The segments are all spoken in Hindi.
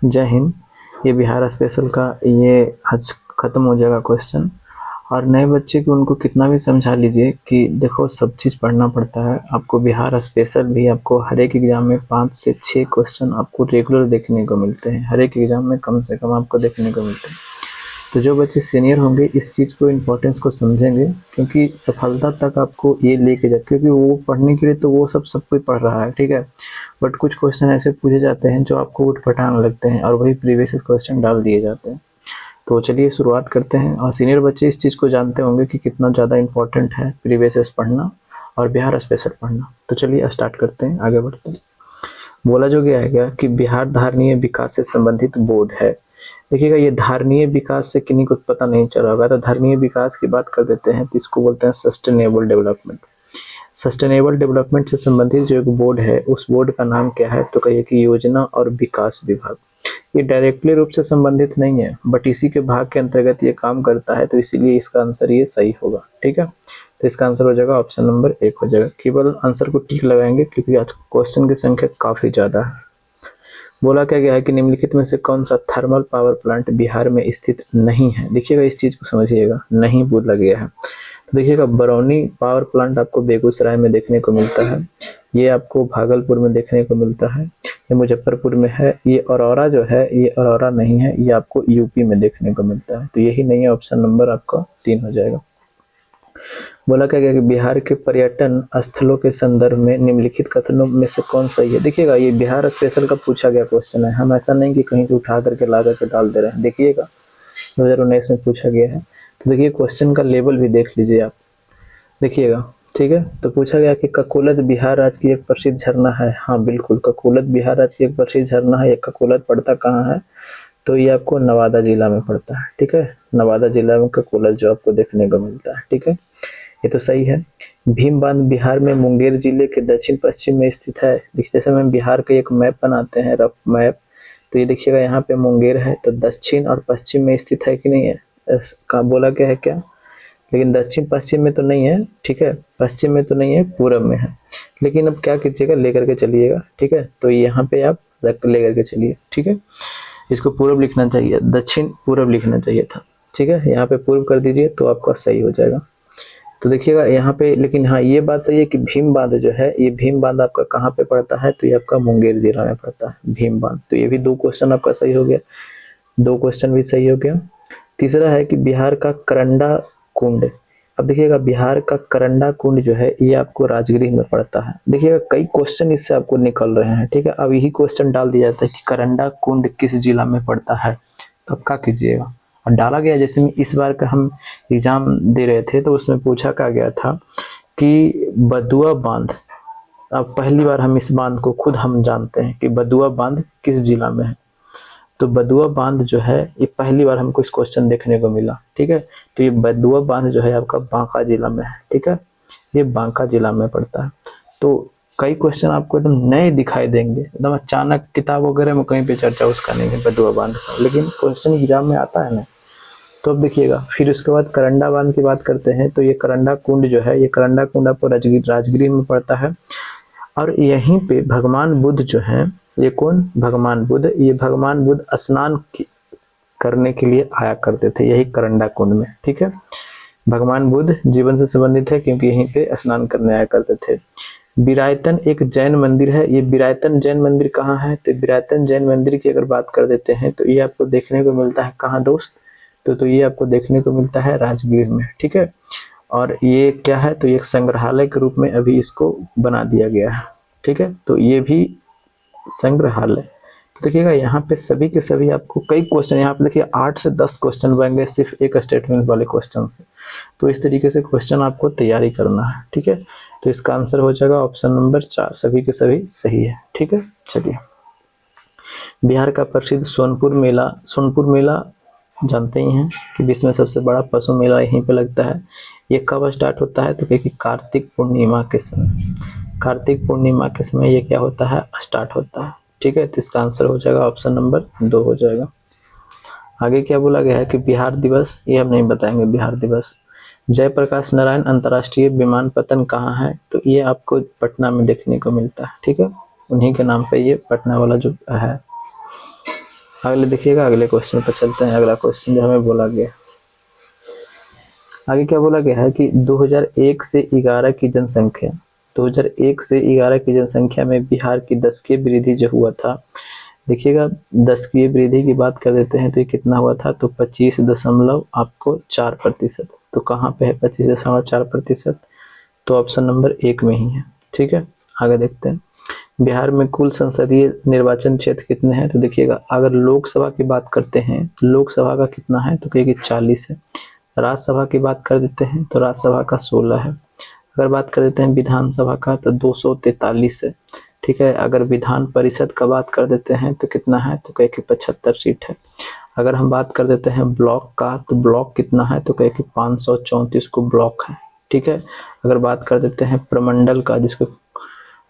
जय हिंद। ये बिहार स्पेशल का ये आज ख़त्म हो जाएगा क्वेश्चन। और नए बच्चे को उनको कितना भी समझा लीजिए कि देखो सब चीज़ पढ़ना पड़ता है। आपको बिहार स्पेशल भी आपको हर एक एग्ज़ाम में 5 से 6 क्वेश्चन आपको रेगुलर देखने को मिलते हैं। हर एक एग्ज़ाम में कम से कम आपको देखने को मिलते हैं। तो जो बच्चे सीनियर होंगे इस चीज़ को इम्पोर्टेंस को समझेंगे, क्योंकि सफलता तक आपको ये लेके जाए, क्योंकि वो पढ़ने के लिए तो वो सब कोई पढ़ रहा है, ठीक है। बट कुछ क्वेश्चन ऐसे पूछे जाते हैं जो आपको उटपटांग लगते हैं और वही प्रीवियस क्वेश्चन डाल दिए जाते हैं। तो चलिए शुरुआत करते हैं। और सीनियर बच्चे इस चीज़ को जानते होंगे कि कितना ज़्यादा इम्पोर्टेंट है प्रीवियस पढ़ना और बिहार स्पेशल पढ़ना। तो चलिए स्टार्ट करते हैं, आगे बढ़ते हैं। बोला जो गया है क्या कि बिहार धारणीय विकास से संबंधित बोर्ड है। देखिएगा, ये धारणीय विकास से किन्हीं को पता नहीं चला होगा, तो धारणीय विकास की बात कर देते हैं। तो इसको बोलते हैं सस्टेनेबल डेवलपमेंट। सस्टेनेबल डेवलपमेंट से संबंधित जो एक बोर्ड है उस बोर्ड का नाम क्या है, तो कहिए कि योजना और विकास विभाग। ये डायरेक्टली रूप से संबंधित नहीं है, बट इसी के भाग के अंतर्गत ये काम करता है, तो इसीलिए इसका आंसर ये सही होगा, ठीक है। तो इसका आंसर हो जाएगा ऑप्शन नंबर 1 हो जाएगा। केवल आंसर को टिक लगाएंगे क्योंकि आज क्वेश्चन की संख्या काफी ज्यादा है। बोला क्या गया है कि निम्नलिखित में से कौन सा थर्मल पावर प्लांट बिहार में स्थित नहीं है। देखिएगा, इस चीज को समझिएगा, नहीं बोला गया है। तो देखिएगा, बरौनी पावर प्लांट आपको बेगूसराय में देखने को मिलता है, ये आपको भागलपुर में देखने को मिलता है, ये मुजफ्फरपुर में है। ये औरौरा जो है, ये औरौरा नहीं है, ये आपको यूपी में देखने को मिलता है। तो यही नहीं है, ऑप्शन नंबर आपका 3 हो जाएगा। बोला क्या गया कि बिहार के पर्यटन स्थलों के संदर्भ में निम्नलिखित कथनों में से कौन सही है। देखिएगा, ये बिहार स्पेशल का पूछा गया क्वेश्चन है, हम ऐसा नहीं कि कहीं से उठा करके ला करके डाल दे रहे हैं। देखिएगा, 2019 में पूछा गया है। तो देखिए क्वेश्चन का लेवल भी देख लीजिए आप, देखिएगा, ठीक है। तो पूछा गया कि ककोलत बिहार राज्य की एक प्रसिद्ध झरना है। हाँ बिल्कुल, ककोलत बिहार राज्य की एक प्रसिद्ध झरना है। ये ककोलत पड़ता कहाँ है, तो ये आपको नवादा जिला में पड़ता है, ठीक है। नवादा जिला में ककोलत जो आपको देखने को मिलता है, ठीक है, ये तो सही है। भीम बांध बिहार में मुंगेर जिले के दक्षिण पश्चिम में स्थित है। जैसे हम बिहार का एक मैप बनाते हैं, रफ मैप, तो ये देखिएगा यहाँ पे मुंगेर है, तो दक्षिण और पश्चिम में स्थित है कि नहीं है। का बोला क्या है क्या, लेकिन दक्षिण पश्चिम में तो नहीं है, ठीक है, पश्चिम में तो नहीं है, पूरब में है। लेकिन अब क्या कीजिएगा, लेकर के चलिएगा, ठीक है। तो यहाँ पे आप लेकर के चलिए, ठीक है। इसको पूरब लिखना चाहिए, दक्षिण पूरब लिखना चाहिए था, ठीक है। यहाँ पे पूर्व कर दीजिए तो आपका सही हो जाएगा। तो देखिएगा यहाँ पे, लेकिन हाँ ये बात सही है कि भीम बांध जो है, ये भीम बांध आपका कहाँ पे पड़ता है, तो ये आपका मुंगेर जिला में पड़ता है, भीम बांध। तो ये भी 2 क्वेश्चन आपका सही हो गया, 2 क्वेश्चन भी सही हो गया। तीसरा है कि बिहार का करंडा कुंड। अब देखिएगा, बिहार का करंडा कुंड जो है ये आपको राजगीर में पड़ता है। देखिएगा, कई क्वेश्चन इससे आपको निकल रहे हैं, ठीक है। अब यही क्वेश्चन डाल दिया जाता है कि करंडा कुंड किस जिला में पड़ता है, तो अब क्या कीजिएगा। और डाला गया, जैसे में इस बार का हम एग्जाम दे रहे थे तो उसमें पूछा क्या गया था कि बदुआ बांध। अब पहली बार हम इस बांध को खुद हम जानते हैं कि बदुआ बांध किस जिला में है। तो बदुआ बांध जो है ये पहली बार हमको इस क्वेश्चन देखने को मिला, ठीक है। तो ये बदुआ बांध जो है आपका बांका जिला में है, ठीक है, ये बांका जिला में पड़ता है। तो कई क्वेश्चन आपको एकदम नए दिखाई देंगे, एकदम अचानक, किताब वगैरह में कहीं पे चर्चा उसका नहीं है बदुआ बांध का, लेकिन क्वेश्चन एग्जाम में आता है ना। तो अब देखिएगा, फिर उसके बाद करंडा बांध की बात करते हैं। तो ये करंडा कुंड जो है, ये करंडा कुंड आपको राजगीर में पड़ता है। और यहीं पे भगवान बुद्ध जो है, ये कौन, भगवान बुद्ध, ये भगवान बुद्ध स्नान करने के लिए आया करते थे यही करंडा कुंड में, ठीक है। भगवान बुद्ध जीवन से संबंधित है क्योंकि यहीं पे स्नान करने आया करते थे। बिरायतन एक जैन मंदिर है। ये बिरायतन जैन मंदिर कहाँ है, तो बिरायतन जैन मंदिर की अगर बात कर देते हैं तो ये आपको देखने को मिलता है कहाँ दोस्त, तो ये आपको देखने को मिलता है राजगीर में, ठीक है। और ये क्या है, तो ये एक संग्रहालय के रूप में अभी इसको बना दिया गया है, ठीक है। तो ये भी संग्रहालय। तो देखिएगा, यहाँ पे सभी के सभी आपको कई क्वेश्चन, यहाँ पे देखिए 8 से 10 क्वेश्चन बनेंगे सिर्फ एक स्टेटमेंट वाले क्वेश्चन से। तो इस तरीके से क्वेश्चन आपको तैयारी करना है, ठीक है। तो इसका आंसर हो जाएगा ऑप्शन नंबर 4, सभी के सभी सही है, ठीक है। चलिए, बिहार का प्रसिद्ध सोनपुर मेला जानते ही हैं कि विश्व में सबसे बड़ा पशु मेला यहीं पे लगता है। ये कब स्टार्ट होता है, तो क्योंकि कार्तिक पूर्णिमा के समय, कार्तिक पूर्णिमा के समय ये क्या होता है, स्टार्ट होता है, ठीक है। तो इसका आंसर हो जाएगा ऑप्शन नंबर 2 हो जाएगा। आगे क्या बोला गया है कि बिहार दिवस, ये हम नहीं बताएंगे बिहार दिवस। जयप्रकाश नारायण अंतर्राष्ट्रीय विमानपत्तन कहाँ है, तो ये आपको पटना में देखने को मिलता है, ठीक है। उन्हीं के नाम पे ये पटना वाला जो है। अगले देखिएगा, अगले क्वेश्चन पर चलते हैं। अगला क्वेश्चन जो हमें बोला गया, आगे क्या बोला गया है कि 2001 से 11 की जनसंख्या, 2001 से 11 की जनसंख्या में बिहार की दशकीय वृद्धि जो हुआ था, देखिएगा दशकीय वृद्धि की बात कर देते हैं तो ये कितना हुआ था, तो 25.4%। तो कहाँ पे है 25.4%, तो ऑप्शन नंबर 1 में ही है। ठीक है, आगे देखते हैं। बिहार में कुल संसदीय निर्वाचन क्षेत्र कितने हैं, तो देखिएगा अगर लोकसभा की बात करते हैं तो लोकसभा का कितना है, तो कहिए 40 है। राज्यसभा की बात कर देते हैं तो राज्यसभा का 16 है। अगर बात कर देते हैं विधानसभा का तो 243 है। ठीक है, अगर विधान परिषद का बात कर देते हैं तो कितना है, तो कहे कि 75 सीट है। अगर हम बात कर देते हैं ब्लॉक का, तो ब्लॉक कितना है, तो कहे कि 534 को ब्लॉक है। ठीक है, अगर बात कर देते हैं प्रमंडल का, जिसको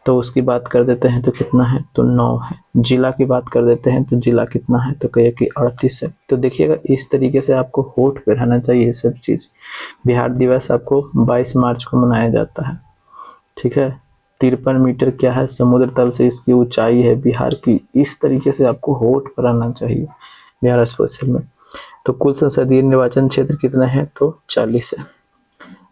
तो उसकी बात कर देते हैं तो कितना है, तो 9 है। जिला की बात कर देते हैं तो जिला कितना है, तो कहिए कि 38 है। तो देखिएगा इस तरीके से आपको होठ पे रहना चाहिए सब चीज। बिहार दिवस आपको 22 मार्च को मनाया जाता है। ठीक है, 53 मीटर क्या है, समुद्र तल से इसकी ऊंचाई है बिहार की। इस तरीके से आपको होठ पर रहना चाहिए बिहार स्पेशल में। तो कुल संसदीय निर्वाचन क्षेत्र कितना है, तो 40 है।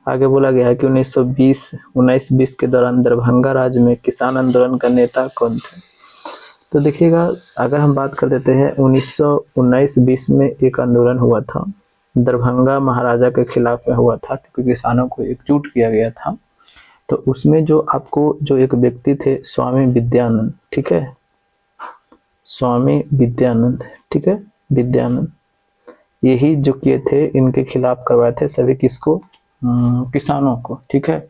आगे बोला गया है कि 1920 के दौरान दरभंगा राज्य में किसान आंदोलन का नेता कौन थे। तो देखिएगा अगर हम बात कर देते हैं 1919-20 में एक आंदोलन हुआ था, दरभंगा महाराजा के खिलाफ में हुआ था, क्योंकि किसानों को एकजुट किया गया था। तो उसमें जो आपको जो एक व्यक्ति थे स्वामी विद्यानंद, ठीक है, स्वामी विद्यानंद, ठीक है, विद्यानंद, यही जो किए थे, इनके खिलाफ करवाए थे सभी किसको, किसानों को। ठीक है,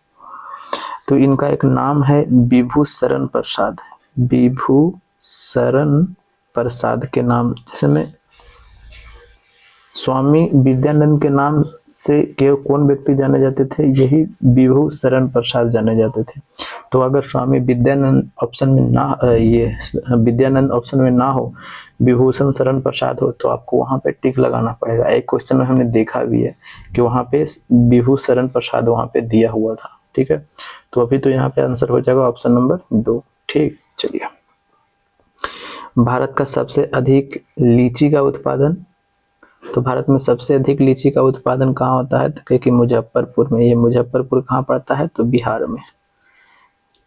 तो इनका एक नाम है विभू शरण प्रसाद, विभू शरण प्रसाद के नाम, जिसमें स्वामी विद्यानंद के नाम से के कौन व्यक्ति जाने जाते थे, यही विभू शरण प्रसाद जाने जाते थे। तो अगर स्वामी विद्यानंद ऑप्शन में ना, ये विद्यानंद ऑप्शन में ना हो, विभूषण शरण प्रसाद हो, तो आपको वहां पे टिक लगाना पड़ेगा। एक क्वेश्चन में हमने देखा भी है कि वहां पे विभू शरण प्रसाद वहां पे दिया हुआ था। ठीक है, तो अभी तो यहाँ पे आंसर हो जाएगा ऑप्शन नंबर 2। ठीक, चलिए। भारत का सबसे अधिक लीची का उत्पादन, तो भारत में सबसे अधिक लीची का उत्पादन कहाँ होता है, तो क्योंकि मुजफ्फरपुर में। ये मुजफ्फरपुर कहाँ पड़ता है, तो बिहार में।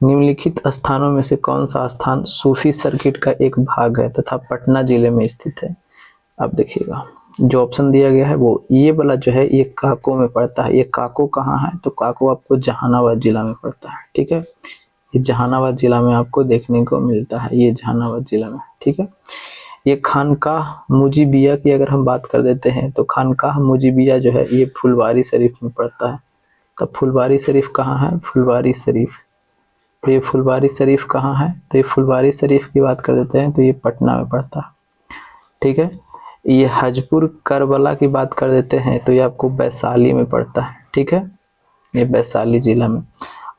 निम्नलिखित स्थानों में से कौन सा स्थान सूफी सर्किट का एक भाग है तथा पटना जिले में स्थित है। अब देखिएगा जो ऑप्शन दिया गया है वो ये वाला जो है, ये काको में पड़ता है। ये काको कहाँ है, तो काको आपको जहानाबाद जिला में पड़ता है। ठीक है, ये जहानाबाद जिला में आपको देखने को मिलता है, ये जहानाबाद जिला में। ठीक है, ये खानकाह मुजीबिया की अगर हम बात कर देते हैं तो खानकाह मुजीबिया जो है ये फुलवारी शरीफ में पड़ता है। तब फुलवारी शरीफ कहाँ है, फुलवारी शरीफ, तो ये फुलवारी शरीफ कहाँ है, तो ये फुलवारी शरीफ की बात कर देते हैं तो ये पटना में पड़ता है। ठीक है, ये हजपुर करबला की बात कर देते हैं तो ये आपको वैशाली में पड़ता है। ठीक है, ये वैशाली जिला में।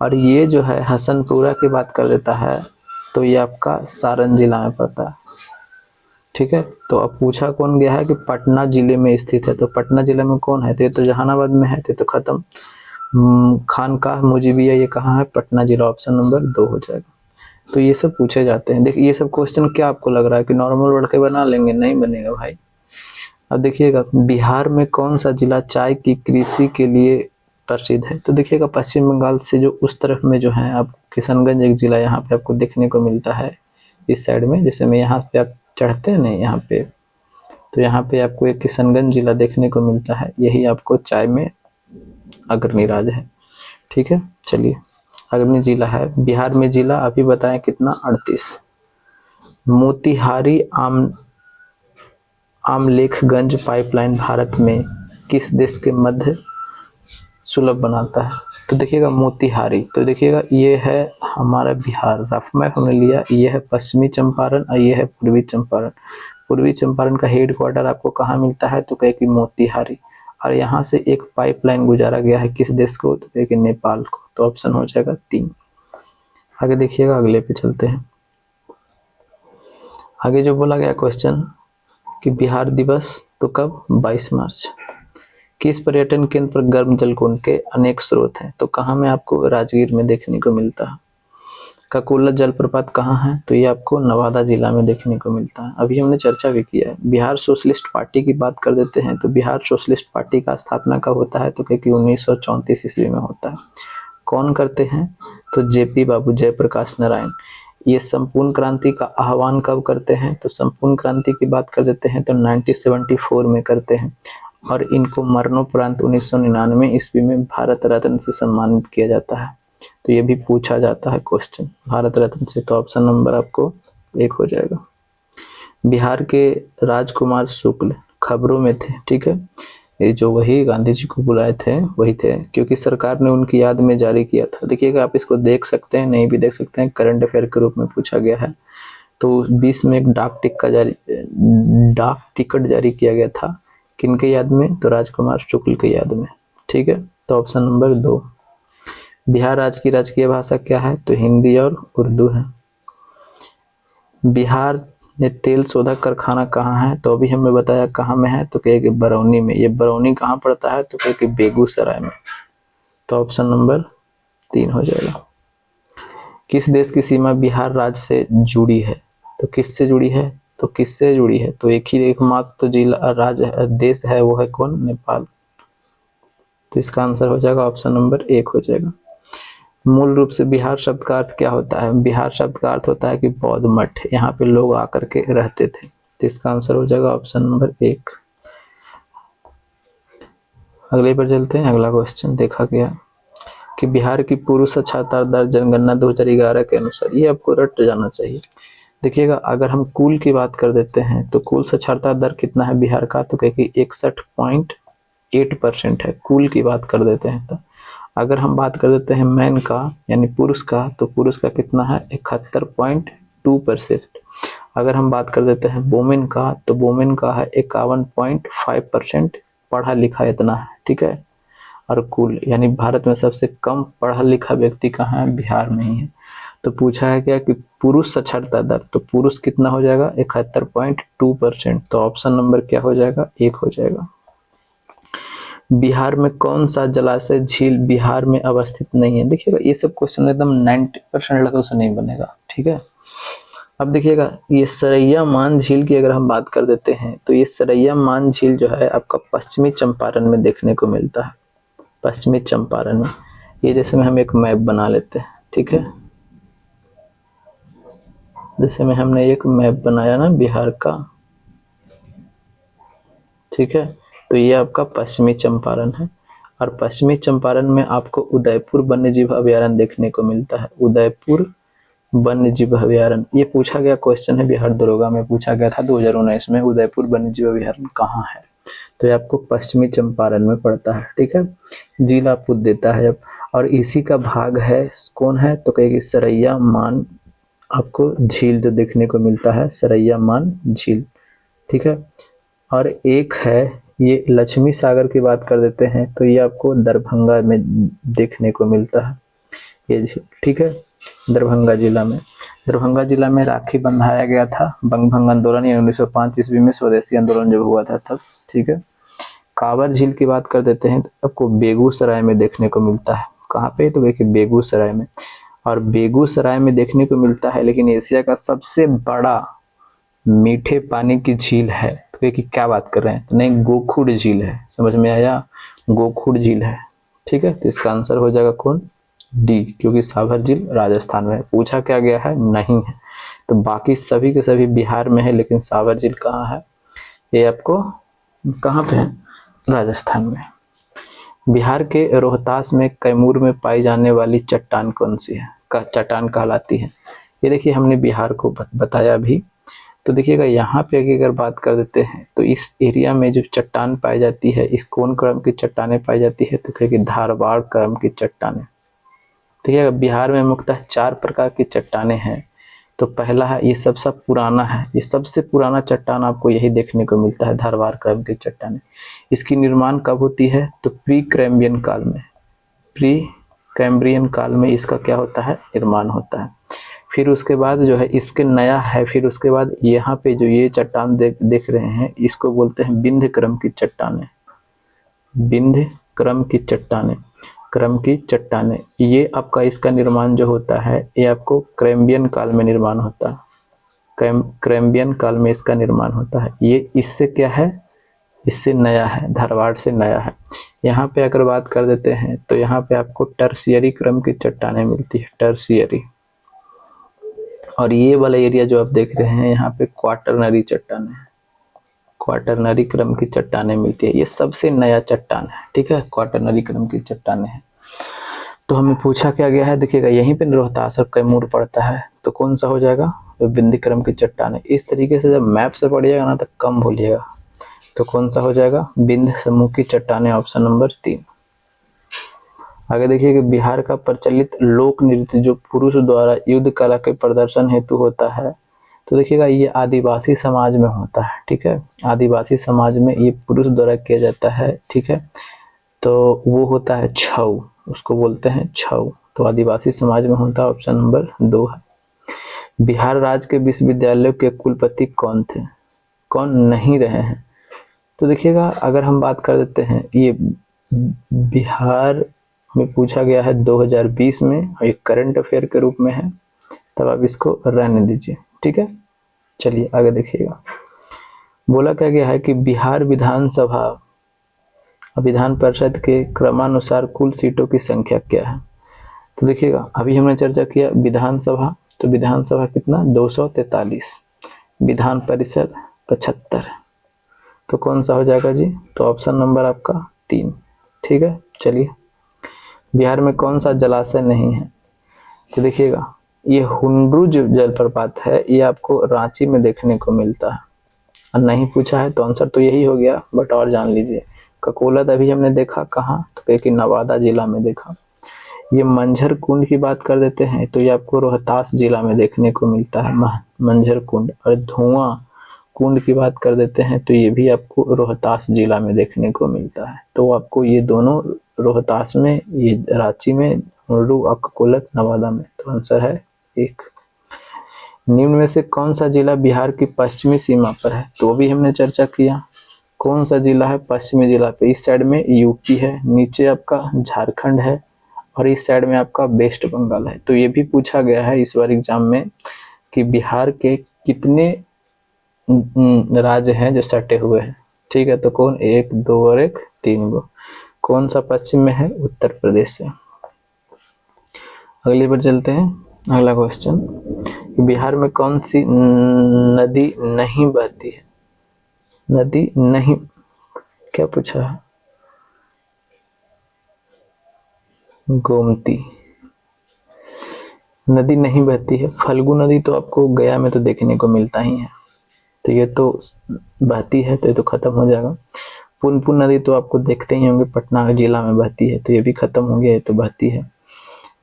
और ये जो है हसनपुरा की बात कर देता है तो ये आपका सारण जिला में पड़ता है। ठीक है, तो अब पूछा कौन गया है कि पटना जिले में स्थित है, तो पटना जिले में कौन है, तो ये तो जहानाबाद में है, तो खत्म। खानकाह मुजीबिया ये कहाँ है, पटना जिला, ऑप्शन नंबर 2 हो जाएगा। तो ये सब पूछे जाते हैं। देखिए ये सब क्वेश्चन क्या आपको लग रहा है कि नॉर्मल वर्ड के बना लेंगे, नहीं बनेगा भाई। अब देखिएगा बिहार में कौन सा जिला चाय की कृषि के लिए प्रसिद्ध है, तो देखिएगा पश्चिम बंगाल से जो उस तरफ में जो है, आप किशनगंज एक जिला यहाँ पे आपको देखने को मिलता है इस साइड में। जैसे में यहाँ पे आप चढ़ते हैं नहीं यहाँ पे, तो यहाँ पे आपको एक किशनगंज जिला देखने को मिलता है, यही आपको चाय में अग्रणी राज्य है। ठीक है, चलिए अग्रणी जिला है बिहार में। जिला अभी बताएं कितना, 38। मोतिहारी आमलेखगंज पाइपलाइन भारत में किस देश के मध्य सुलभ बनाता है, तो देखिएगा मोतिहारी, तो देखिएगा ये है हमारा बिहार, रफ मैप हमने लिया, ये है पश्चिमी चंपारण और ये है पूर्वी चंपारण। पूर्वी चंपारण का हेड क्वार्टर आपको कहाँ मिलता है, तो कहे कि मोतिहारी। और यहाँ से एक पाइपलाइन गुजारा गया है किस देश को, तो कहे कि नेपाल को। तो ऑप्शन हो जाएगा 3। आगे देखिएगा, अगले पे चलते हैं। आगे जो बोला गया क्वेश्चन कि बिहार दिवस तो कब, 22 मार्च। किस पर्यटन केंद्र पर गर्म जल कुंड के अनेक स्रोत हैं, तो कहाँ में आपको, राजगीर में देखने को मिलता है। ककोला जलप्रपात कहाँ है? तो ये आपको नवादा जिला में देखने को मिलता है। अभी हमने चर्चा भी किया है। बिहार सोशलिस्ट पार्टी की बात कर देते हैं तो बिहार सोशलिस्ट पार्टी का स्थापना कब होता है? तो क्योंकि 1934 ईस्वी में होता है। कौन करते हैं? तो जेपी बाबू, जयप्रकाश नारायण। ये संपूर्ण क्रांति का आह्वान कब करते हैं? तो संपूर्ण क्रांति की बात कर देते हैं तो 1974 में करते हैं और इनको मरणोपरांत 1999 ईस्वी में भारत रत्न से सम्मानित किया जाता है। तो ये भी पूछा जाता है क्वेश्चन भारत रत्न से, तो ऑप्शन नंबर आपको 1 हो जाएगा। बिहार के राजकुमार शुक्ल खबरों में थे, ठीक है, ये जो वही गांधी जी को बुलाए थे वही थे, क्योंकि सरकार ने उनकी याद में जारी किया था। देखिएगा आप इसको देख सकते हैं, नहीं भी देख सकते हैं, करंट अफेयर के रूप में पूछा गया है। तो 20 में एक डाक टिकट जारी किया गया था, किनके याद में? तो राजकुमार शुक्ल के याद में, ठीक है। तो ऑप्शन नंबर 2। बिहार राज्य की राजकीय भाषा क्या है? तो हिंदी और उर्दू है। बिहार में तेल शोधक कारखाना कहाँ है? तो अभी हमें बताया कहाँ में है, तो कहे कि बरौनी में। ये बरौनी कहाँ पड़ता है? तो कहे कि बेगूसराय में। तो ऑप्शन नंबर 3 हो जाएगा। किस देश की सीमा बिहार राज्य से जुड़ी है? तो किससे जुड़ी है? तो किससे जुड़ी है? तो एकमात्र तो जिला राज्य देश है, वो है कौन? नेपाल। तो इसका आंसर हो जाएगा ऑप्शन नंबर 1 हो जाएगा। मूल रूप से बिहार शब्द का अर्थ क्या होता है? बिहार शब्द का अर्थ होता है कि बौद्ध मठ, यहाँ पे लोग आकर के रहते थे। तो इसका आंसर हो जाएगा ऑप्शन नंबर 1। अगले पर चलते हैं। अगला क्वेश्चन देखा गया कि बिहार की पुरुष साक्षरता दर जनगणना 2011 के अनुसार, ये आपको रट जाना चाहिए। देखिएगा अगर हम कुल की बात कर देते हैं तो कुल साक्षरता दर कितना है बिहार का? तो कहें 61.8% है, कुल की बात कर देते हैं। तो अगर हम बात कर देते हैं मैन का यानी पुरुष का, तो पुरुष का कितना है? 71.2%। अगर हम बात कर देते हैं वोमेन का, तो वोमेन का है 51.5%, पढ़ा लिखा इतना है, ठीक है। और कुल यानी भारत में सबसे कम पढ़ा लिखा व्यक्ति कहाँ है? बिहार में ही है। तो पूछा है क्या कि पुरुष साक्षरता दर, तो पुरुष कितना हो जाएगा? 71.2%। तो ऑप्शन नंबर क्या हो जाएगा? 1 हो जाएगा। बिहार में कौन सा जलाशय झील बिहार में अवस्थित नहीं है? देखिएगा ये सब क्वेश्चन एकदम 90% लगा से नहीं बनेगा, ठीक है। अब देखिएगा ये सरैया मान झील की अगर हम बात कर देते हैं तो ये सरैया मान झील जो है आपका पश्चिमी चंपारण में देखने को मिलता है। पश्चिमी चंपारण में, ये जैसे में हम एक मैप बना लेते हैं, ठीक है। जैसे में हमने एक मैप बनाया ना बिहार का, ठीक है। तो ये आपका पश्चिमी चंपारण है और पश्चिमी चंपारण में आपको उदयपुर वन्यजीव अभयारण्य देखने को मिलता है। उदयपुर वन्यजीव अभयारण्य, ये पूछा गया क्वेश्चन है, बिहार दरोगा में पूछा गया था 2019 में, उदयपुर वन्यजीव अभयारण्य कहाँ है? तो ये आपको पश्चिमी चंपारण में पड़ता है, ठीक है। जिला पुत देता है अब, और इसी का भाग है कौन है? तो कहेगी सरैया मान, आपको झील जो देखने को मिलता है सरैया मान झील, ठीक है। और एक है ये लक्ष्मी सागर की बात कर देते हैं तो ये आपको दरभंगा में देखने को मिलता है ये झील, ठीक है। दरभंगा जिला में राखी बंधाया गया था बंग भंग आंदोलन या 1905 ईस्वी में स्वदेशी आंदोलन जब हुआ था तब, ठीक है। कांवर झील की बात कर देते हैं तो आपको बेगूसराय में देखने को मिलता है। कहाँ पे? तो देखिए बेगूसराय में, और बेगूसराय में देखने को मिलता है, लेकिन एशिया का सबसे बड़ा मीठे पानी की झील है। तो कि क्या बात कर रहे हैं? तो नहीं, गोखुड़ झील है, समझ में आया? गोखुड़ झील है, ठीक है। तो इसका आंसर हो जाएगा कौन? डी, क्योंकि सागर झील राजस्थान में है। पूछा क्या गया है? नहीं है। तो बाकी सभी के सभी बिहार में है, लेकिन सागर झील कहाँ है? ये आपको कहाँ पे है? राजस्थान में। बिहार के रोहतास में कैमूर में पाई जाने वाली चट्टान कौन सी है? चट्टान कहलाती है। ये देखिए हमने बिहार को बताया भी। तो देखिएगा यहाँ पे अगर बात कर देते हैं तो इस एरिया में जो चट्टान पाई जाती है, इस कौन क्रम की चट्टानें पाई जाती है? तो कहेगी धारवाड़ क्रम की चट्टानें। देखिएगा बिहार में मुख्यतः 4 प्रकार की चट्टानें हैं। तो पहला है, ये सबसे पुराना है, ये सबसे पुराना चट्टान आपको यही देखने को मिलता है, धारवाड़ क्रम की चट्टानें। इसकी निर्माण कब होती है? तो प्री कैम्ब्रियन काल में, प्री कैम्ब्रियन काल में इसका क्या होता है? निर्माण होता है। फिर उसके बाद जो है इसके नया है, फिर उसके बाद यहाँ पे जो ये चट्टान देख रहे हैं इसको बोलते हैं विंध्य क्रम की चट्टानें, विंध्य क्रम की चट्टानें। क्रम की चट्टानें, ये आपका इसका निर्माण जो होता है ये आपको कैम्ब्रियन काल में निर्माण होता है। कैम्ब्रियन काल में इसका निर्माण होता है। ये इससे क्या है, इससे नया है, धारवाड़ से नया है। यहाँ पे अगर बात कर देते हैं तो यहाँ पे आपको टर्शियरी क्रम की चट्टानें मिलती है, टर्शियरी। और ये वाला एरिया जो आप देख रहे हैं यहाँ पे क्वाटरनरी चट्टानें, क्वाटरनरी क्रम की चट्टानें मिलती है। ये सबसे नया चट्टान है, ठीक है, क्वाटरनरी क्रम की चट्टानें हैं। तो हमें पूछा क्या गया है, देखिएगा यहीं पे रोहतास और कैमूर पड़ता है, तो कौन सा हो जाएगा, तो विंध्य क्रम की चट्टानें। इस तरीके से जब मैप से पढ़िएगा ना तो कम भूलिएगा, तो कौन सा हो जाएगा, विंध्य समूह की चट्टानें, ऑप्शन नंबर 3। आगे देखिए कि बिहार का प्रचलित लोक नृत्य जो पुरुष द्वारा युद्ध कला के प्रदर्शन हेतु होता है, तो देखिएगा ये आदिवासी समाज में होता है, ठीक है, आदिवासी समाज में ये पुरुष द्वारा किया जाता है, ठीक है। तो वो होता है छऊ, उसको बोलते हैं छऊ, तो आदिवासी समाज में होता है, ऑप्शन नंबर 2 है। बिहार राज्य के विश्वविद्यालयों के कुलपति कौन थे, कौन नहीं रहे हैं, तो देखिएगा अगर हम बात कर देते हैं, ये बिहार में पूछा गया है 2020 में और ये करंट अफेयर के रूप में है, तब आप इसको रहने दीजिए, ठीक है। चलिए आगे देखिएगा, बोला क्या गया है कि बिहार विधानसभा विधान परिषद के क्रमानुसार कुल सीटों की संख्या क्या है, तो देखिएगा अभी हमने चर्चा किया विधानसभा, तो विधानसभा कितना 243, विधान परिषद 75, तो कौन सा हो जाएगा जी, तो ऑप्शन नंबर आपका 3, ठीक है। चलिए, बिहार में कौन सा जलाशय नहीं है, तो देखिएगा ये हुंड्रू जो जलप्रपात है ये आपको रांची में देखने को मिलता है, और नहीं पूछा है तो आंसर तो यही हो गया, बट और जान लीजिए ककोलत अभी हमने देखा कहाँ, तो कहीं कि नवादा जिला में देखा। ये मंझर कुंड की बात कर देते हैं तो ये आपको रोहतास जिला में देखने को मिलता है, मंझर कुंड। और धुआं कुंड की बात कर देते हैं तो ये भी आपको रोहतास जिला में देखने को मिलता है। तो आपको ये दोनों रोहतास में, ये रांची में, और ककोलत नवादा में, तो आंसर है 1। निम्न में से कौन सा जिला बिहार की पश्चिमी सीमा पर है, तो भी हमने चर्चा किया, कौन सा जिला है पश्चिमी जिला पे, इस साइड में यूपी है, नीचे आपका झारखंड है, और इस साइड में आपका वेस्ट बंगाल है। तो ये भी पूछा गया है इस बार एग्जाम में कि बिहार के कितने राज्य हैं जो सटे हुए हैं, ठीक है, तो कौन, 1, 2 और 1, 3 गो। कौन सा पश्चिम में है, उत्तर प्रदेश से। अगली बार चलते हैं, अगला क्वेश्चन, बिहार में कौन सी नदी नहीं बहती है, नदी नहीं, क्या पूछा है, गोमती नदी नहीं बहती है। फल्गु नदी तो आपको गया में तो देखने को मिलता ही है, तो ये तो बहती है, तो ये तो खत्म हो जाएगा। पुनपुन नदी तो आपको देखते ही होंगे, पटना जिला में बहती है, तो ये भी खत्म हो गया, ये तो बहती है।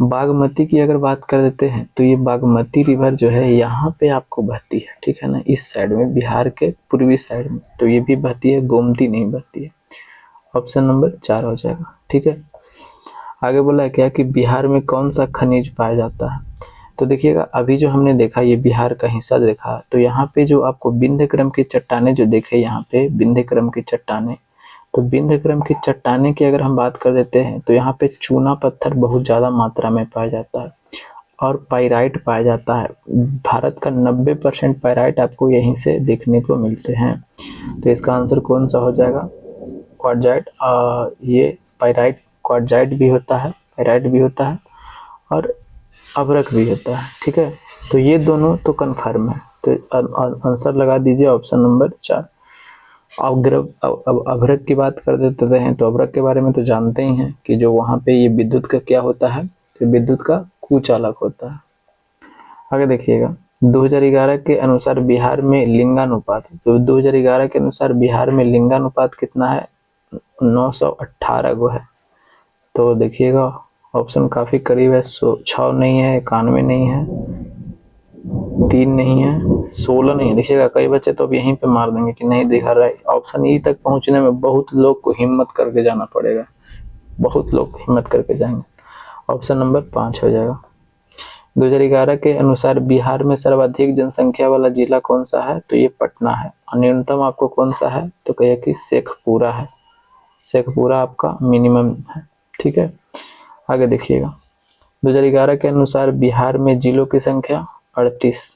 बागमती की अगर बात कर देते हैं तो ये बागमती रिवर जो है यहाँ पे आपको बहती है, ठीक है ना, इस साइड में, बिहार के पूर्वी साइड में, तो ये भी बहती है, गोमती नहीं बहती है, ऑप्शन नंबर 4 हो जाएगा, ठीक है। आगे बोला है क्या कि बिहार में कौन सा खनिज पाया जाता है, तो देखिएगा अभी जो हमने देखा ये बिहार का हिस्सा देखा, तो यहाँ पे जो आपको विंध्य क्रम की चट्टानें जो देखे, यहाँ पे विंध्य क्रम की चट्टानें, तो विंध्य क्रम की चट्टानें की अगर हम बात कर देते हैं तो यहाँ पे चूना पत्थर बहुत ज़्यादा मात्रा में पाया जाता है, और पाइराइट पाया जाता है। भारत का 90% पाइराइट आपको यहीं से देखने को मिलते हैं, तो इसका आंसर कौन सा हो जाएगा, क्वार्टजाइट। ये पाइराइट, क्वार्टजाइट भी होता है, पाइराइट भी होता है, और अभ्रक भी होता है, ठीक है। तो ये दोनों तो कन्फर्म है, तो आंसर लगा दीजिए ऑप्शन नंबर 4। अब अभ्रक की बात कर देते हैं, तो अभ्रक के बारे में तो जानते ही हैं कि जो वहाँ पे ये विद्युत का क्या होता है, तो विद्युत का कुचालक होता है। आगे देखिएगा, 2011 के अनुसार बिहार में लिंगानुपात, तो 2011 के अनुसार बिहार में लिंगानुपात कितना है, 918 गो है। तो देखिएगा ऑप्शन काफी करीब है, 6 नहीं है, 91 नहीं है, 3 नहीं है, 16 नहीं है। देखिएगा कई बच्चे तो अब यहीं पे मार देंगे कि नहीं दिखा रहा है, ऑप्शन ई तक पहुंचने में बहुत लोग को हिम्मत करके जाना पड़ेगा, बहुत लोग हिम्मत करके जाएंगे, ऑप्शन नंबर 5 हो जाएगा। 2011 के अनुसार बिहार में सर्वाधिक जनसंख्या वाला जिला कौन सा है, तो ये पटना है, और न्यूनतम आपको कौन सा है, तो कहिए कि शेखपुरा है, शेखपुरा आपका मिनिमम है, ठीक है। आगे देखिएगा, 2011 के अनुसार बिहार में जिलों की संख्या 38।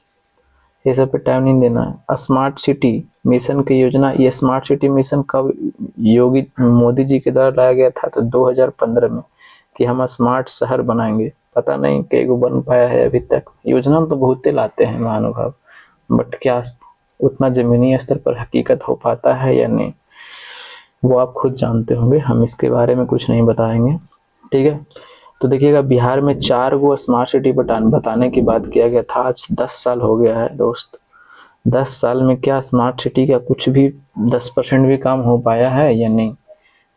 ये सब पे टाइम नहीं देना है। स्मार्ट सिटी मिशन की योजना, ये स्मार्ट सिटी मिशन कब योगी मोदी जी के द्वारा लाया गया था? तो 2015 में, कि हम स्मार्ट शहर बनाएंगे। पता नहीं कई गो बन पाया है अभी तक। योजना तो बहुते लाते हैं महानुभाव, बट क्या उतना जमीनी स्तर पर हकीकत हो पाता है या नहीं, वो आप खुद जानते होंगे, हम इसके बारे में कुछ नहीं बताएंगे। ठीक है, तो देखिएगा, बिहार में 4 गो स्मार्ट सिटी बताने की बात किया गया था। आज 10 साल हो गया है दोस्त। 10 साल में क्या स्मार्ट सिटी का कुछ भी 10% भी काम हो पाया है या नहीं,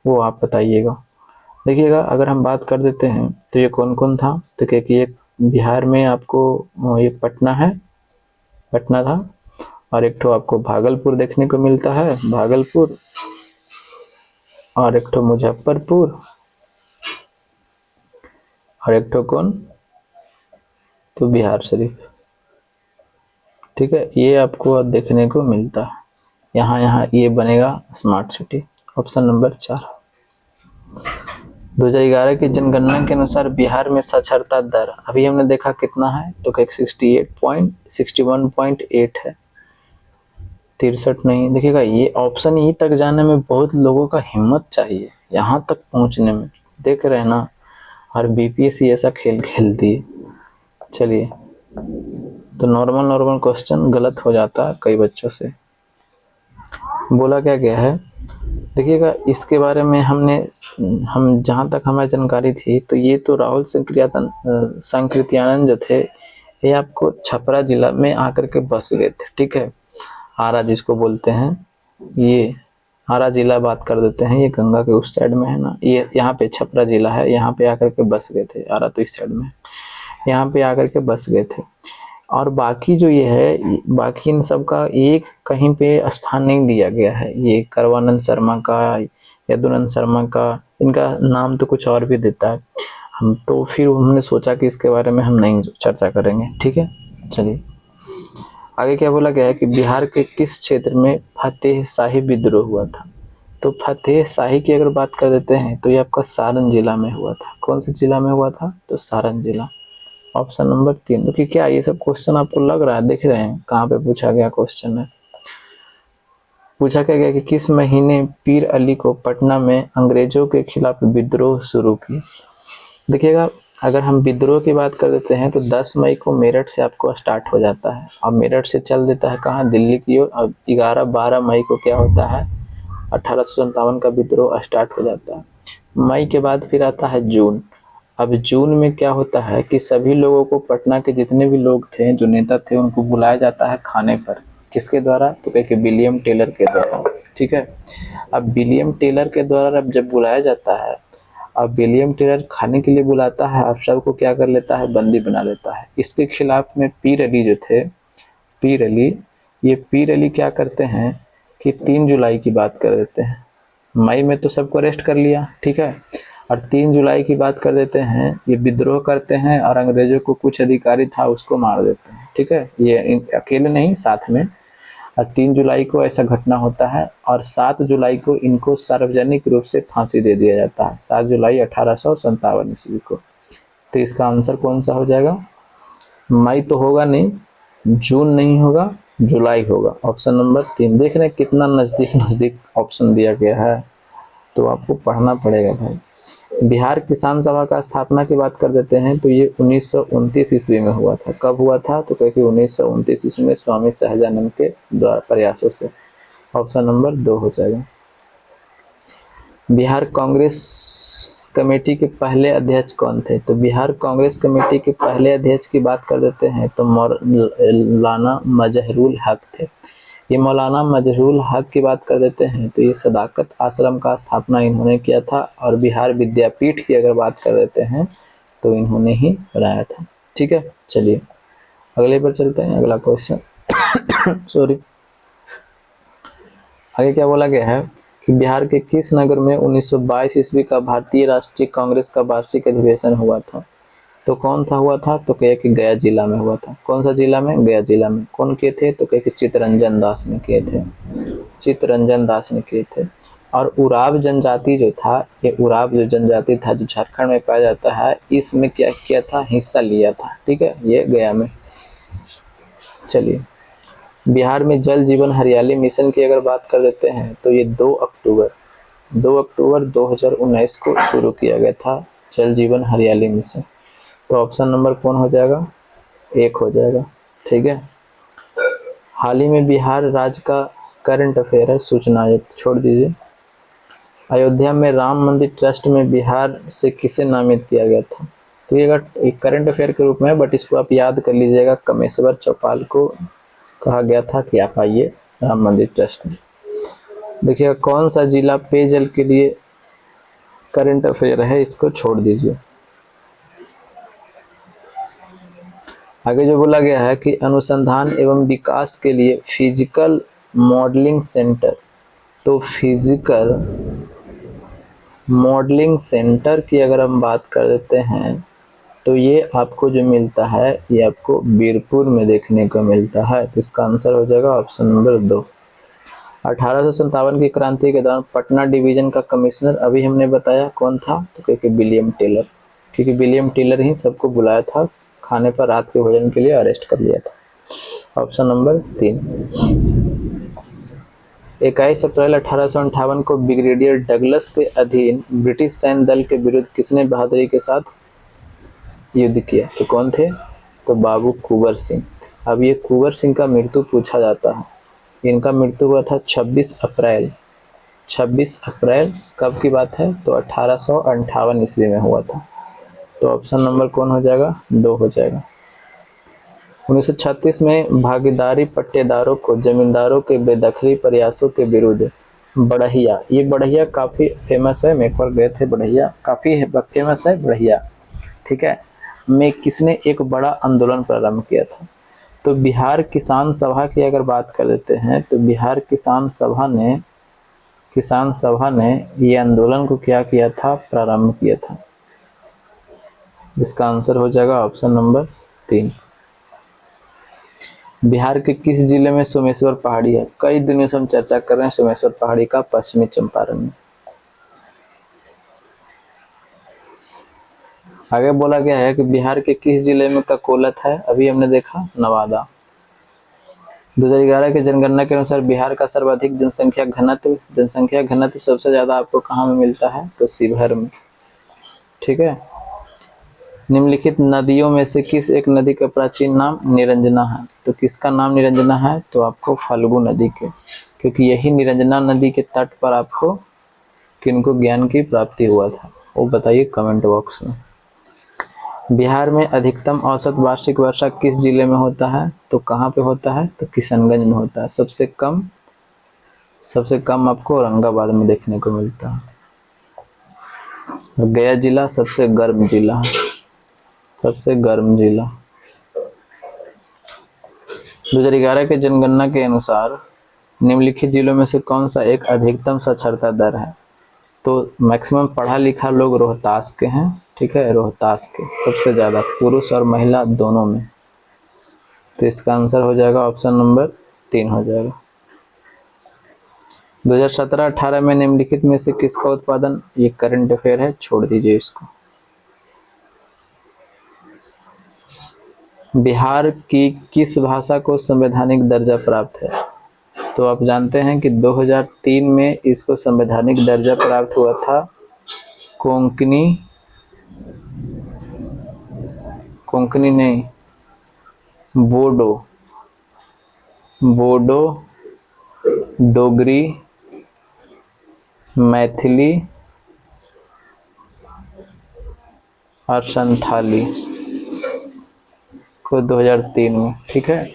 वो आप बताइएगा। देखिएगा, अगर हम बात कर देते हैं तो ये कौन कौन था, तो क्या कि एक बिहार में आपको ये पटना है, पटना था, और एक ठो आपको भागलपुर देखने को मिलता है, भागलपुर, और एक ठो मुजफ्फरपुर, और एक ठो कौन, तो बिहार शरीफ। ठीक है, ये आपको देखने को मिलता है। यहाँ यहाँ ये बनेगा स्मार्ट सिटी। Option number 4। 2011 की जनगणना के अनुसार बिहार में साक्षरता दर अभी हमने देखा कितना है, तो 61.8 है, 63 नहीं। देखिएगा, ये ऑप्शन ई तक जाने में बहुत लोगों का हिम्मत चाहिए, यहाँ तक पहुँचने में। देख रहे हैं ना, और बीपीएससी ऐसा खेल खेलती है। चलिए, तो नॉर्मल क्वेश्चन गलत हो जाता है कई बच्चों से। बोला क्या गया है, देखिएगा, इसके बारे में हम जहाँ तक हमारी जानकारी थी, तो ये तो राहुल संकृत्यानंद जो थे, ये आपको छपरा जिला में आकर के बस गए थे। ठीक है, आरा जिसको बोलते हैं, ये आरा जिला बात कर देते हैं, ये गंगा के उस साइड में है ना, ये यहाँ पे छपरा जिला है, यहाँ पे आकर के बस गए थे। आरा तो इस साइड में, यहाँ पे आकर के बस गए थे। और बाकी जो ये है, बाकी इन सब का एक कहीं पे स्थान नहीं दिया गया है। ये करवानंद शर्मा का, यदुनंद शर्मा का, इनका नाम तो कुछ और भी देता है। हम तो फिर हमने सोचा कि इसके बारे में हम नहीं चर्चा करेंगे। ठीक है, चलिए आगे क्या बोला गया है कि बिहार के किस क्षेत्र में फतेह शाही विद्रोह हुआ था? तो फतेह शाही की अगर बात कर देते हैं तो ये आपका सारण जिला में हुआ था। कौन से जिला में हुआ था? तो सारण जिला। Option number 3। क्योंकि क्या ये सब क्वेश्चन आपको लग रहा है, देख रहे हैं कहाँ पे पूछा गया क्वेश्चन है। पूछा क्या गया कि किस महीने पीर अली को पटना में अंग्रेजों के खिलाफ विद्रोह शुरू की? देखिएगा, अगर हम विद्रोह की बात कर देते हैं तो 10 मई को मेरठ से आपको स्टार्ट हो जाता है, और मेरठ से चल देता है कहाँ? दिल्ली की ओर। और 11-12 मई को क्या होता है? 1857 का विद्रोह स्टार्ट हो जाता है। मई के बाद फिर आता है जून। अब जून में क्या होता है कि सभी लोगों को, पटना के जितने भी लोग थे, जो नेता थे, उनको बुलाया जाता है खाने पर। किसके द्वारा? तो कहे कि विलियम टेलर के द्वारा। ठीक है, अब विलियम टेलर के द्वारा अब जब बुलाया जाता है, अब विलियम टेलर खाने के लिए बुलाता है, और सबको क्या कर लेता है? बंदी बना लेता है। इसके खिलाफ में पीर अली जो थे, पीर अली, ये पीर अली क्या करते हैं कि 3 जुलाई की बात कर देते हैं। मई में तो सबको अरेस्ट कर लिया, ठीक है, और 3 जुलाई की बात कर देते हैं, ये विद्रोह करते हैं और अंग्रेजों को कुछ अधिकारी था उसको मार देते हैं। ठीक है, ये अकेले नहीं, साथ में। और 3 जुलाई को ऐसा घटना होता है, और 7 जुलाई को इनको सार्वजनिक रूप से फांसी दे दिया जाता है, 7 जुलाई 1857 ईस्वी को। तो इसका आंसर कौन सा हो जाएगा? मई तो होगा नहीं, जून नहीं होगा, जुलाई होगा। Option number 3। देख रहे हैं कितना नज़दीक नज़दीक ऑप्शन दिया गया है, तो आपको पढ़ना पड़ेगा भाई। बिहार किसान सभा का स्थापना की बात कर देते हैं, तो ये 1929 ईस्वी में हुआ था। कब हुआ था? तो क्योंकि 1929 ईस्वी में स्वामी सहजानंद के द्वारा प्रयासों से। ऑप्शन नंबर 2 हो जाएगा। बिहार कांग्रेस कमेटी के पहले अध्यक्ष कौन थे? तो बिहार कांग्रेस कमेटी के पहले अध्यक्ष की बात कर देते हैं, तो मौलाना मजहरूल हक थे। ये मौलाना मजहरूल हक की बात कर देते हैं, तो ये सदाकत आश्रम का स्थापना इन्होंने किया था। और बिहार विद्यापीठ की अगर बात कर देते हैं, तो इन्होंने ही बनाया था। ठीक है, चलिए अगले पर चलते हैं। अगला क्वेश्चन सॉरी, आगे क्या बोला गया है कि बिहार के किस नगर में 1922 ईस्वी का भारतीय राष्ट्रीय कांग्रेस का वार्षिक अधिवेशन हुआ था? तो कौन था हुआ था? तो कहे कि गया जिला में हुआ था। कौन सा जिला में? गया जिला में। कौन किए थे? तो कहे कि चित्तरंजन दास ने किए थे, चित्तरंजन दास ने किए थे। और उराव जनजाति जो था, ये उराव जो जनजाति था जो झारखंड में पाया जाता है, इसमें क्या किया था, हिस्सा लिया था। ठीक है, ये गया में। चलिए, बिहार में जल जीवन हरियाली मिशन की अगर बात कर देते हैं तो ये 2 अक्टूबर 2019 को शुरू किया गया था जल जीवन हरियाली मिशन। तो ऑप्शन नंबर कौन हो जाएगा, 1 हो जाएगा। ठीक है, हाल ही में बिहार राज्य का करंट अफेयर है, सूचना आयुक्त, छोड़ दीजिए। अयोध्या में राम मंदिर ट्रस्ट में बिहार से किसे नामित किया गया था। तो ये अगर एक करंट अफेयर के रूप में है, बट इसको आप याद कर लीजिएगा, कमेश्वर चौपाल को कहा गया था कि आप आइए राम मंदिर ट्रस्ट में। देखिएगा कौन सा जिला पेयजल के लिए करंट अफेयर है, इसको छोड़ दीजिए। आगे जो बोला गया है कि अनुसंधान एवं विकास के लिए फिजिकल मॉडलिंग सेंटर, तो फिजिकल मॉडलिंग सेंटर की अगर हम बात कर देते हैं तो ये आपको जो मिलता है, ये आपको बीरपुर में देखने को मिलता है। तो इसका आंसर हो जाएगा ऑप्शन नंबर 2। 1857 की क्रांति के दौरान पटना डिवीजन का कमिश्नर अभी हमने बताया कौन था, तो क्योंकि विलियम टेलर, क्योंकि विलियम टेलर ही सबको बुलाया था खाने पर, रात के भोजन के लिए अरेस्ट कर लिया था। Option number 3। 21 अप्रैल 1858 को ब्रिगेडियर डगलस के अधीन ब्रिटिश सैन्य दल के विरुद्ध किसने बहादुरी के साथ युद्ध किया, तो कौन थे, तो बाबू कुंवर सिंह। अब ये कुंवर सिंह का मृत्यु पूछा जाता है। इनका मृत्यु हुआ था 26 अप्रैल कब की बात है, तो 1858 ईस्वी में हुआ था। तो ऑप्शन नंबर कौन हो जाएगा, 2 हो जाएगा। 1936 में भागीदारी पट्टेदारों को जमींदारों के बेदखली प्रयासों के विरुद्ध बढ़िया, ये बढ़िया काफ़ी फेमस है, मैं एक बार गए थे बढ़िया, काफ़ी फेमस है बढ़िया, ठीक है, में किसने एक बड़ा आंदोलन प्रारंभ किया था। तो बिहार किसान सभा की अगर बात कर लेते हैं तो बिहार किसान सभा ने ये आंदोलन को क्या किया था, प्रारंभ किया था। इसका आंसर हो जाएगा ऑप्शन नंबर 3। बिहार के किस जिले में सोमेश्वर पहाड़ी है, कई दिनों से हम चर्चा कर रहे हैं सोमेश्वर पहाड़ी का, पश्चिमी चंपारण में। आगे बोला गया है कि बिहार के किस जिले में ककोलत है, अभी हमने देखा नवादा। 2011 के जनगणना के अनुसार बिहार का सर्वाधिक जनसंख्या घनत्व सबसे ज्यादा आपको कहाँ में मिलता है, तो शिवहर में। ठीक है, निम्नलिखित नदियों में से किस एक नदी का प्राचीन नाम निरंजना है, तो किसका नाम निरंजना है, तो आपको फल्गु नदी के, क्योंकि यही निरंजना नदी के तट पर आपको किनको ज्ञान की प्राप्ति हुआ था, वो बताइए कमेंट बॉक्स में। बिहार में अधिकतम औसत वार्षिक वर्षा किस जिले में होता है, तो कहाँ पे होता है, तो किशनगंज में होता है। सबसे कम आपको औरंगाबाद में देखने को मिलता है। गया जिला सबसे गर्म जिला है, सबसे गर्म जिला। 2011 के जनगणना के अनुसार निम्नलिखित जिलों में से कौन सा एक अधिकतम साक्षरता दर है, तो मैक्सिमम पढ़ा लिखा लोग रोहतास के हैं। ठीक है, रोहतास के सबसे ज़्यादा, पुरुष और महिला दोनों में। तो इसका आंसर हो जाएगा ऑप्शन नंबर 3 हो जाएगा। 2017-18 में निम्नलिखित में से किसका उत्पादन, ये करंट अफेयर है, छोड़ दीजिए इसको। बिहार की किस भाषा को संवैधानिक दर्जा प्राप्त है, तो आप जानते हैं कि 2003 में इसको संवैधानिक दर्जा प्राप्त हुआ था कोंकणी नहीं, बोडो, डोगरी, मैथिली और संथाली को 2003 में। ठीक है,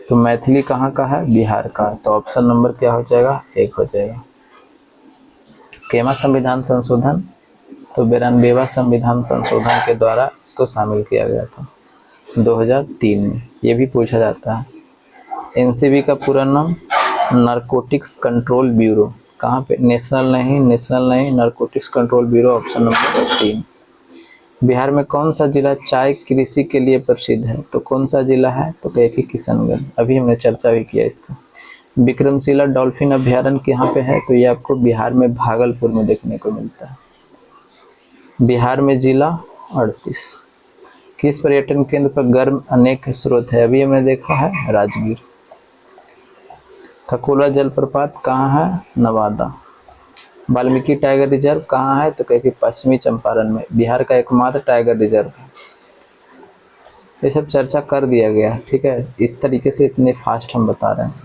तो मैथिली कहाँ का है, बिहार का, तो ऑप्शन नंबर क्या हो जाएगा, 1 हो जाएगा। केमा संविधान संशोधन, तो 92वां संविधान संशोधन के द्वारा इसको शामिल किया गया था 2003 में। ये भी पूछा जाता है। एनसीबी का पूरा नाम नारकोटिक्स कंट्रोल ब्यूरो, कहाँ पे, नेशनल नहीं, narcotics control bureau, option number 3। Bihar में कौन सा जिला चाय कृषि के लिए प्रसिद्ध है, तो कौन सा जिला है, तो कहे कि किशनगंज, अभी हमने चर्चा भी किया इसका। विक्रमशिला डॉल्फिन अभ्यारण्य कहाँ पे है? तो ये आपको बिहार में भागलपुर में देखने को मिलता है। बिहार में जिला 38। किस पर्यटन केंद्र पर गर्म अनेक स्रोत है? अभी हमने देखा है राजगीर। खकोला जलप्रपात कहाँ है? नवादा। वाल्मीकि टाइगर रिजर्व कहाँ है? तो कहे पश्चिमी चंपारण में, बिहार का एकमात्र टाइगर रिजर्व है। ये सब चर्चा कर दिया गया, ठीक है, इस तरीके से इतने फास्ट हम बता रहे हैं।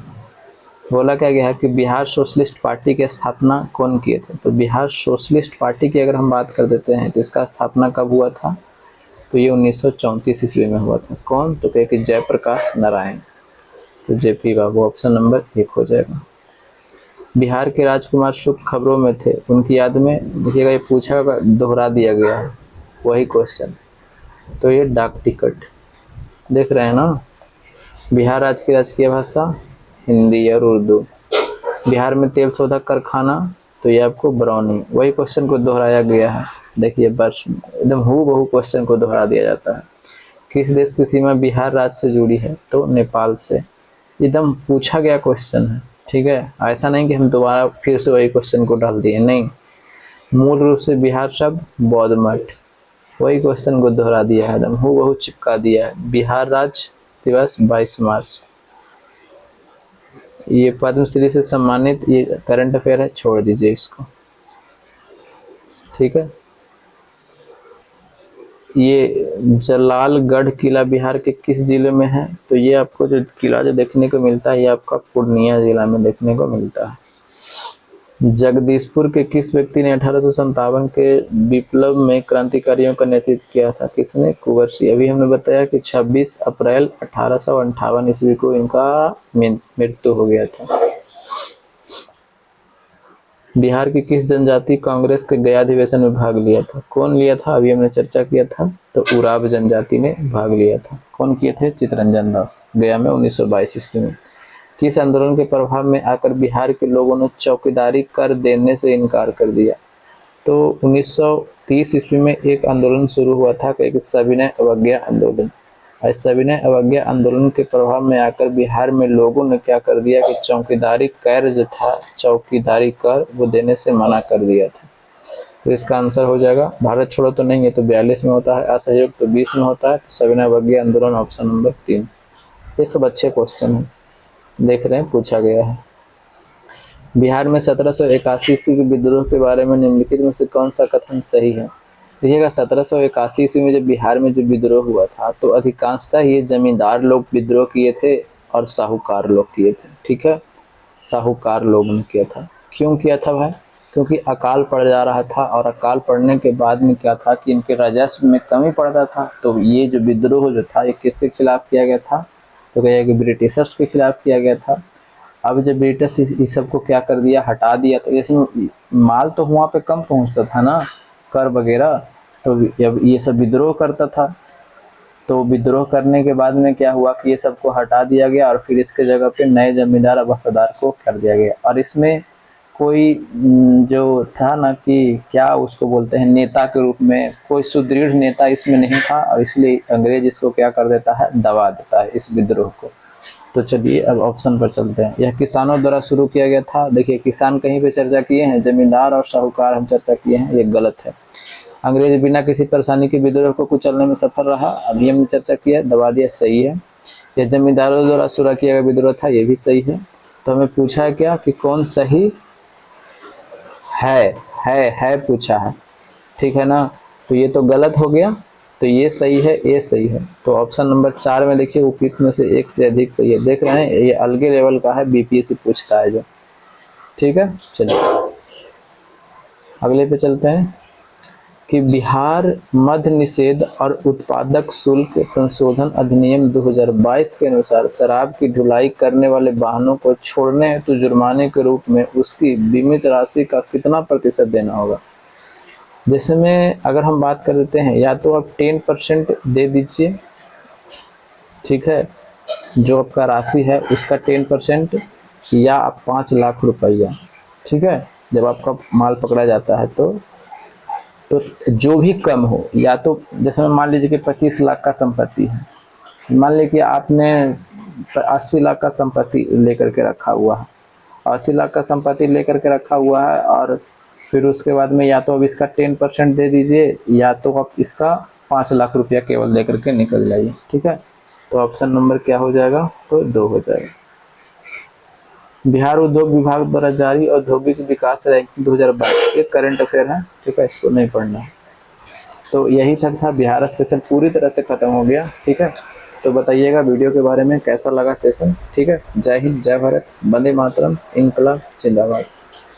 बोला क्या गया है कि बिहार सोशलिस्ट पार्टी की स्थापना कौन किए थे? तो बिहार सोशलिस्ट पार्टी की अगर हम बात कर देते हैं तो इसका स्थापना कब हुआ था? तो ये 1934 ईस्वी में हुआ था। कौन? तो कहे कि जयप्रकाश नारायण। तो जेपी बाबू ऑप्शन नंबर 1 हो जाएगा। बिहार के राजकुमार शुक्ल खबरों में थे, उनकी याद में देखिएगा ये पूछा दोहरा दिया गया है वही क्वेश्चन। तो ये डाक टिकट देख रहे हैं ना। बिहार राज्य की राजकीय भाषा हिंदी और उर्दू। बिहार में तेल शोधक कारखाना, तो ये आपको बरौनी। वही क्वेश्चन को दोहराया गया है, देखिए बस एकदम हूबहू क्वेश्चन को दोहरा दिया जाता है। किस देश की सीमा बिहार राज्य से जुड़ी है? तो नेपाल से। एकदम पूछा गया क्वेश्चन है, ठीक है, ऐसा नहीं कि हम दोबारा फिर से वही क्वेश्चन को डाल दिए, नहीं। मूल रूप से बिहार शब्द बौद्ध मठ, वही क्वेश्चन को दोहरा दिया है, एकदम हूबहू चिपका दिया है। बिहार राज्य दिवस 22 मार्च। ये पद्मश्री से सम्मानित, ये करंट अफेयर है, छोड़ दीजिए इसको, ठीक है। ये जलालगढ़ किला बिहार के किस जिले में है? तो ये आपको जो किला जो देखने को मिलता है ये आपका पूर्णिया जिला में देखने को मिलता है। जगदीशपुर के किस व्यक्ति ने 1857 के विप्लव में क्रांतिकारियों का नेतृत्व किया था? किसने? कुंवर सिंह। अभी हमने बताया कि 26 अप्रैल 1858 ईस्वी को इनका मृत्यु हो गया था। बिहार की किस जनजाति कांग्रेस के गया अधिवेशन में भाग लिया था? कौन लिया था? अभी हमने चर्चा किया था, तो उराव जनजाति ने भाग लिया था। कौन किए थे? चित्तरंजन दास, गया में 1922 ईस्वी में। किस आंदोलन के प्रभाव में आकर बिहार के लोगों ने चौकीदारी कर देने से इनकार कर दिया? तो 1930 ईस्वी में एक आंदोलन शुरू हुआ था, सविनय अवज्ञा आंदोलन। सविनय अवज्ञा आंदोलन के प्रभाव में आकर बिहार में लोगों ने क्या कर दिया कि चौकीदारी कर जो था, चौकीदारी कर वो देने से मना कर दिया था। तो इसका आंसर हो जाएगा, भारत छोड़ो तो नहीं है तो 42 में होता है, असहयोग तो 20 में होता है, तो सविनय अवज्ञा आंदोलन ऑप्शन नंबर 3। ये सब अच्छे क्वेश्चन हैं, देख रहे हैं, पूछा गया है। बिहार में 1781 ईस्वी के विद्रोह के बारे में निम्नलिखित में से कौन सा कथन सही है? देखिएगा 1781 ईस्वी में जब बिहार में जो विद्रोह हुआ था तो अधिकांशतः ये जमींदार लोग विद्रोह किए थे और साहूकार लोग किए थे, ठीक है, साहूकार लोगों ने किया था। क्यों किया था भाई? क्योंकि अकाल पड़ जा रहा था और अकाल पड़ने के बाद में क्या था कि इनके राजस्व में कमी पड़ता था। तो ये जो विद्रोह जो था ये किसके खिलाफ किया गया था? तो कहिए कि ब्रिटिशर्स के खिलाफ किया गया था। अब जब ब्रिटिश इस सब को क्या कर दिया, हटा दिया, तो इसमें माल तो वहाँ पे कम पहुँचता था ना, कर वगैरह, तो जब ये सब विद्रोह करता था तो विद्रोह करने के बाद में क्या हुआ कि ये सबको हटा दिया गया और फिर इसके जगह पे नए जमींदार और वफादार को कर दिया गया। और इसमें कोई जो था ना कि क्या उसको बोलते हैं, नेता के रूप में कोई सुदृढ़ नेता इसमें नहीं था और इसलिए अंग्रेज इसको क्या कर देता है, दबा देता है इस विद्रोह को। तो चलिए अब ऑप्शन पर चलते हैं। यह किसानों द्वारा शुरू किया गया था। देखिए किसान कहीं पे चर्चा किए हैं, जमींदार और साहूकार हम चर्चा किए हैं, ये गलत है। अंग्रेज बिना किसी परेशानी के विद्रोह को कुचलने में सफल रहा, अभी हमने चर्चा किया, दबा दिया, सही है। यह जमींदारों द्वारा शुरू किया गया विद्रोह था, ये भी सही है। तो हमें पूछा है क्या कि कौन सही है पूछा है, ठीक है ना। तो ये तो गलत हो गया, तो ये सही है, ये सही है। तो ऑप्शन नंबर 4 में देखिए उपयुक्त में से एक से अधिक सही है। देख रहे हैं ये अलगे लेवल का है, बीपीएससी पूछता है जो, ठीक है। चलिए अगले पे चलते हैं कि बिहार मद्य निषेध और उत्पादक शुल्क संशोधन अधिनियम 2022 के अनुसार शराब की ढुलाई करने वाले वाहनों को छोड़ने हेतु जुर्माने के रूप में उसकी बीमित राशि का कितना प्रतिशत देना होगा? जैसे में अगर हम बात कर देते हैं, या तो आप 10% दे दीजिए, ठीक है, जो आपका राशि है उसका 10%, या आप 5 लाख रुपया, ठीक है, जब आपका माल पकड़ा जाता है तो जो भी कम हो, या तो जैसे मान लीजिए कि 25 लाख का संपत्ति है, मान लीजिए कि आपने 80 लाख का संपत्ति लेकर के रखा हुआ है, 80 लाख का संपत्ति लेकर के रखा हुआ है, और फिर उसके बाद में या तो अब इसका 10% दे दीजिए, या तो आप इसका 5 लाख रुपया केवल लेकर के निकल जाइए। ठीक है, तो ऑप्शन नंबर क्या हो जाएगा, तो 2 हो जाएगा। बिहार उद्योग विभाग द्वारा जारी औद्योगिक विकास रैंकिंग 2022 एक करंट अफेयर है। ठीक है, इसको नहीं पढ़ना है। तो यही तक था, बिहार स्पेशल पूरी तरह से खत्म हो गया। ठीक है, तो बताइएगा वीडियो के बारे में कैसा लगा सेशन। ठीक है, जय हिंद, जय भारत, वंदे मातरम, इनकलाब जिंदाबाद।